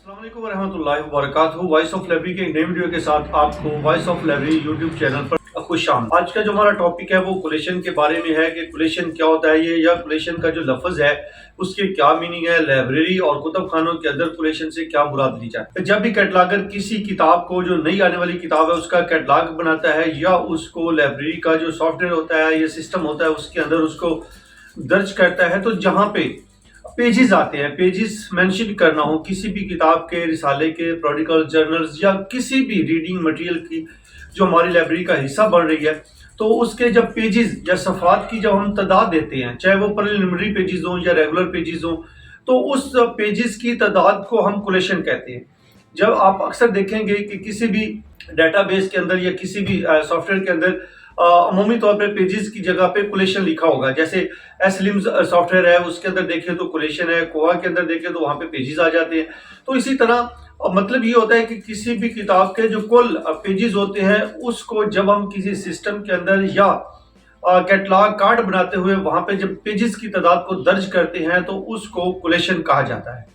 अस्सलाम वालेकुम वरहमतुल्लाहि वबरकातुहू। वॉइस ऑफ लाइब्रेरी के एक नए वीडियो के साथ आपको voice of library YouTube channel पर खुश आमदीद। आज का जो हमारा टॉपिक है वो कोलेशन के बारे में है कि कोलेशन क्या होता है ये, या कोलेशन का जो लफ्ज है उसके क्या मीनिंग है, लाइब्रेरी और कुतुब खानों के अंदर कोलेशन से क्या मुराद ली जाए। जब भी कैटलॉगर किसी किताब को, जो नई आने वाली किताब है, उसका कैटलॉग बनाता है या उसको लाइब्रेरी का जो सॉफ्टवेयर होता है या सिस्टम होता है उसके अंदर उसको दर्ज करता है, तो जहाँ पे पेजेस आते हैं, पेजेस मेंशन करना हो किसी भी किताब के, रिसाले के, प्रोडिकल जर्नल्स या किसी भी रीडिंग मटेरियल की जो हमारी लाइब्रेरी का हिस्सा बन रही है, तो उसके जब पेजेस या सफ़ात की जब हम तादाद देते हैं, चाहे वो प्रिलिमिनरी पेजेस हों या रेगुलर पेजेस हों, तो उस पेजेस की तादाद को हम कोलेशन कहते हैं। जब आप अक्सर देखेंगे कि किसी भी डेटाबेस के अंदर या किसी भी सॉफ्टवेयर के अंदर अमूमी तौर पर पेजेस की जगह पे कोलेशन लिखा होगा, जैसे एसलिम्स सॉफ्टवेयर है उसके अंदर देखें तो कोलेशन है, कोहा के अंदर देखें तो वहाँ पे पेजेस आ जाते हैं। तो इसी तरह मतलब ये होता है कि किसी भी किताब के जो कुल पेजेस होते हैं उसको जब हम किसी सिस्टम के अंदर या कैटलॉग कार्ड बनाते हुए वहाँ पे जब पेजेस की तादाद को दर्ज करते हैं तो उसको कोलेशन कहा जाता है।